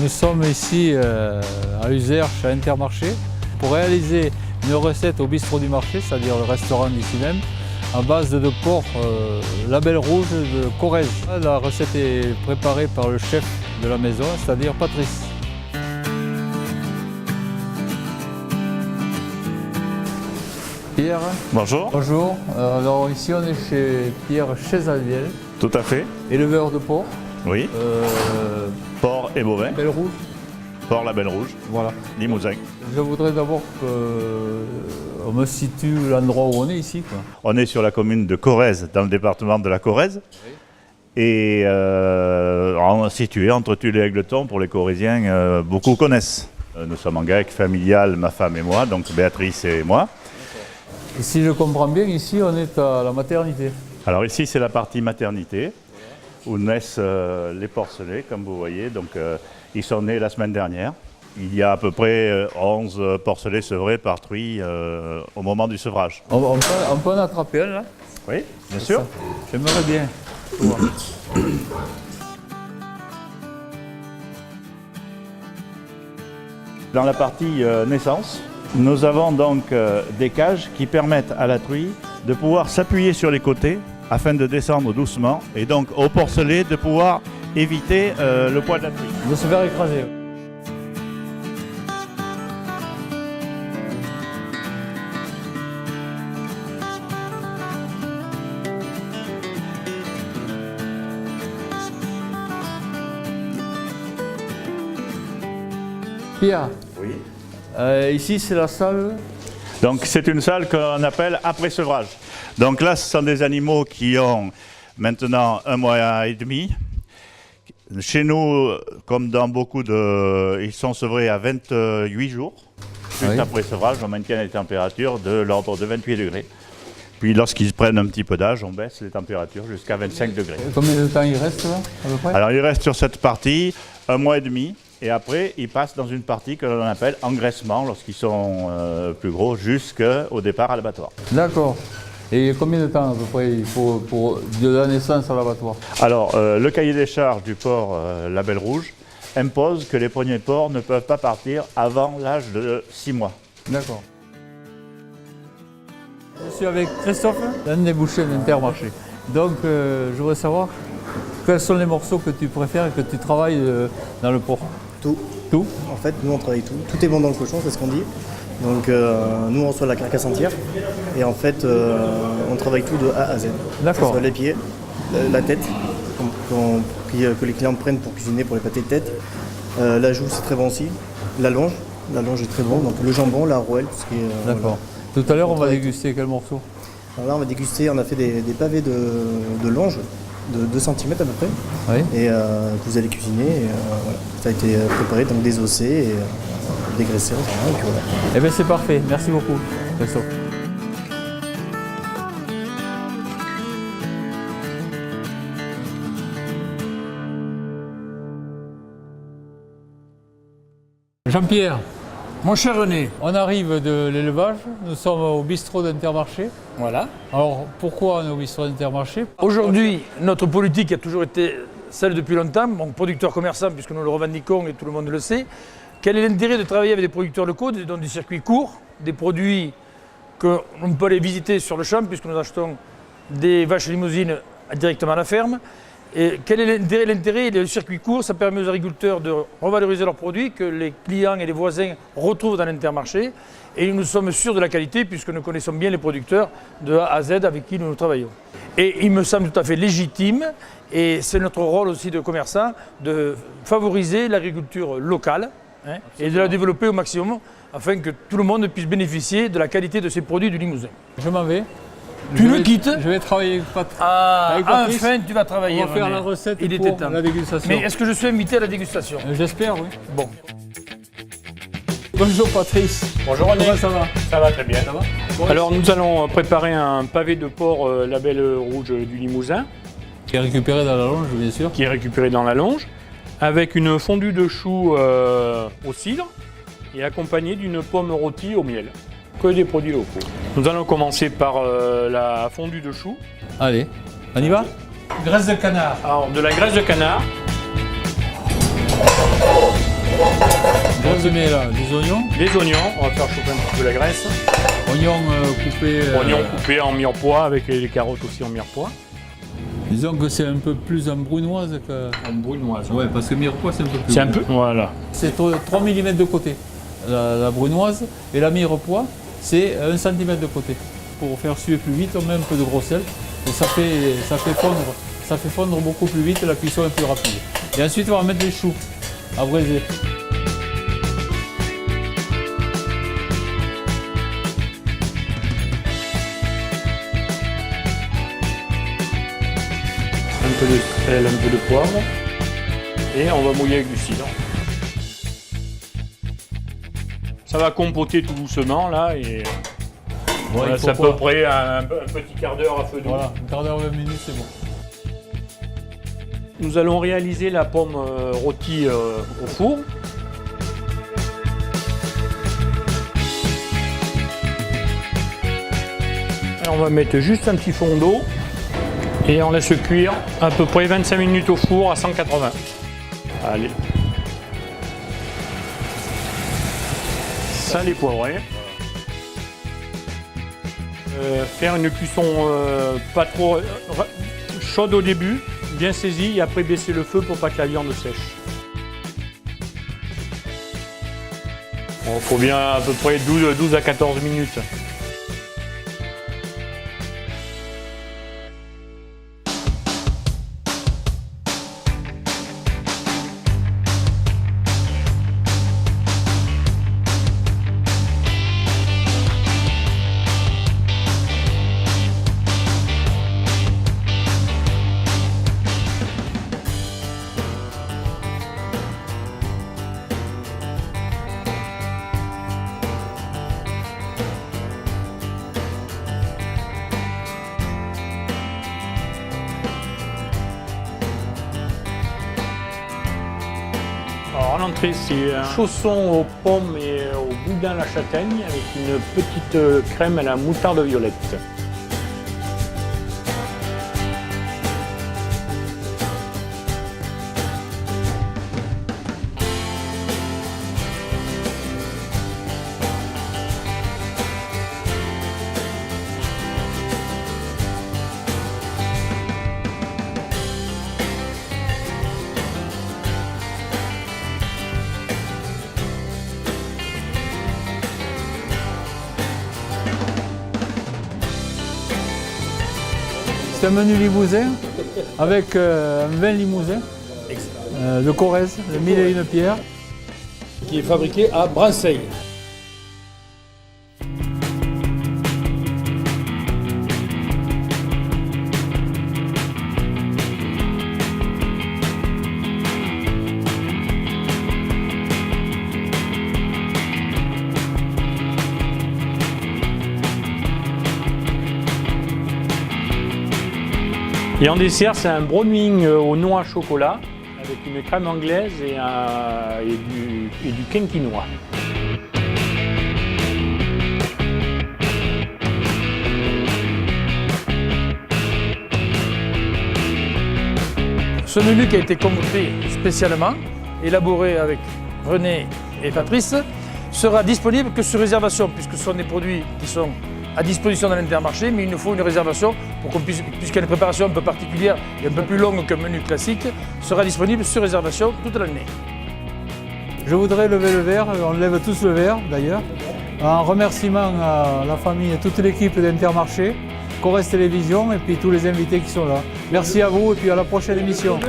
Nous sommes ici à Uzerche, à Intermarché, pour réaliser une recette au bistrot du marché, c'est-à-dire le restaurant d'ici même, à base de porc label rouge de Corrèze. La recette est préparée par le chef de la maison, c'est-à-dire Patrice. Pierre. Bonjour. Bonjour. Alors ici on est chez Pierre Chesalviel, Tout à fait. éleveur de porc. Oui. Porc et bovin. Label rouge. Porc label rouge. Voilà. Limousin. Je voudrais d'abord qu'on me situe l'endroit où on est ici, quoi. On est sur la commune de Corrèze, dans le département de la Corrèze. Oui. Et situé entre Tulle et Égletons, pour les Corréziens, beaucoup connaissent. Nous sommes en GAEC familial, ma femme et moi, donc Béatrice et moi. Et si je comprends bien, ici on est à la maternité. Alors ici c'est la partie maternité, où naissent les porcelets, comme vous voyez. Donc ils sont nés la semaine dernière. Il y a à peu près 11 porcelets sevrés par truie au moment du sevrage. On peut en attraper un là? Oui, bien sûr. Ça, j'aimerais bien. Dans la partie naissance, nous avons donc des cages qui permettent à la truie de pouvoir s'appuyer sur les côtés afin de descendre doucement et donc au porcelet de pouvoir éviter le poids de la truie. De se faire écraser. Pierre, Oui. ici c'est la salle. Donc c'est une salle qu'on appelle après sevrage. Donc là ce sont des animaux qui ont maintenant 1 mois et demi. Chez nous, comme dans beaucoup de... ils sont sevrés à 28 jours. Juste après sevrage, on maintient les températures de l'ordre de 28 degrés. Puis lorsqu'ils prennent un petit peu d'âge, on baisse les températures jusqu'à 25 degrés. Combien de temps il reste là, à peu près? Alors il reste sur cette partie 1 mois et demi. Et après, ils passent dans une partie que l'on appelle engraissement lorsqu'ils sont plus gros jusqu'au départ à l'abattoir. D'accord. Et combien de temps à peu près il faut pour de la naissance à l'abattoir? Alors, le cahier des charges du porc label rouge impose que les premiers porcs ne peuvent pas partir avant l'âge de 6 mois. D'accord. Je suis avec Christophe, l'un des bouchers d'Intermarché. Donc, je voudrais savoir quels sont les morceaux que tu préfères et que tu travailles dans le porc. Tout. Tout? En fait, nous on travaille tout. Tout est bon dans le cochon, c'est ce qu'on dit. Donc nous on reçoit la carcasse entière et en fait on travaille tout de A à Z. D'accord. Que ce soit les pieds, la tête, que les clients prennent pour cuisiner pour les pâtés de tête. La joue c'est très bon aussi. La longe est très bon. Donc le jambon, la rouelle, tout ce qui est. D'accord. Tout à l'heure on va déguster quel morceau? Alors là on va déguster, on a fait des pavés de longe de 2 cm à peu près. Oui. Et que vous allez cuisiner. Et, voilà. Ça a été préparé, donc désossé et dégraissé. Et puis voilà. Eh bien c'est parfait, merci beaucoup Christophe. Jean-Pierre, Mon cher René, on arrive de l'élevage, nous sommes au bistrot d'Intermarché. voilà. Alors pourquoi on est au bistrot d'Intermarché? Aujourd'hui, notre politique a toujours été celle depuis longtemps, donc producteur commerçant, puisque nous le revendiquons et tout le monde le sait. Quel est l'intérêt de travailler avec des producteurs locaux, dans des circuits courts, des produits qu'on peut aller visiter sur le champ, puisque nous achetons des vaches limousines directement à la ferme. Et quel est l'intérêt? Le circuit court, ça permet aux agriculteurs de revaloriser leurs produits, que les clients et les voisins retrouvent dans l'Intermarché. Et nous sommes sûrs de la qualité, puisque nous connaissons bien les producteurs de A à Z avec qui nous travaillons. Et il me semble tout à fait légitime, et c'est notre rôle aussi de commerçant, de favoriser l'agriculture locale et de la développer au maximum, afin que tout le monde puisse bénéficier de la qualité de ces produits du Limousin. Je m'en vais. Tu me quittes? Je vais travailler avec Patrice. Ah, Avec Patrice, enfin tu vas travailler. on va faire René. la recette Il pour était temps. la dégustation. Mais est-ce que je suis invité à la dégustation? J'espère, oui. Bon. Bonjour Patrice. Bonjour René. Comment ça va? Ça va très bien. Ça va? Bon, Alors nous allons préparer un pavé de porc label rouge du Limousin qui est récupéré dans la longe, bien sûr. qui est récupéré dans la longe avec une fondue de choux au cidre et accompagné d'une pomme rôtie au miel. Que des produits locaux. Nous allons commencer par la fondue de choux. Allez, on y va? Graisse de canard. Alors de la graisse de canard. Donc tu mets là des oignons, Les oignons, on va faire chauffer un petit peu la graisse. oignons coupés. Oignons coupés en mirepoix avec les carottes aussi en mirepoix. Disons que c'est un peu plus en brunoise que. En brunoise. Ouais, parce que mirepoix c'est un peu plus. C'est un peu. Voilà. C'est 3 mm de côté, la brunoise, et la mirepoix, c'est 1 cm de côté. Pour faire suer plus vite, on met un peu de gros sel, et ça fait fondre beaucoup plus vite, la cuisson est plus rapide. Et ensuite, on va mettre les choux à braiser. Un peu de sel, un peu de poivre. Et on va mouiller avec du cidre. Ça va compoter tout doucement là et voilà, c'est à peu près un petit quart d'heure à feu doux. Voilà, un quart d'heure, 20 minutes, c'est bon. Nous allons réaliser la pomme rôtie au four. Alors on va mettre juste un petit fond d'eau et on laisse cuire à peu près 25 minutes au four à 180. Allez. Sale et poivré. Faire une cuisson pas trop chaude au début, bien saisie, et après baisser le feu pour pas que la viande sèche. Il faut bien à peu près 12 à 14 minutes. Alors en entrée, c'est un chausson aux pommes et au boudin à la châtaigne avec une petite crème à la moutarde violette. C'est un menu limousin avec un vin limousin de Corrèze, le 1001 pierres. Qui est fabriqué à Branceil. Et en dessert, c'est un browning aux noix à chocolat avec une crème anglaise et du quinquinois. Ce menu qui a été concocté spécialement, élaboré avec René et Patrice, sera disponible que sur réservation, puisque ce sont des produits qui sont à disposition dans l'Intermarché, mais il nous faut une réservation pour qu'on puisse, puisqu'il y a une préparation un peu particulière et un peu plus longue qu'un menu classique, sera disponible sur réservation toute l'année. Je voudrais lever le verre, on lève tous le verre d'ailleurs, en remerciement à la famille et toute l'équipe d'Intermarché, Corrèze Télévision et puis tous les invités qui sont là. Merci à vous et puis à la prochaine émission.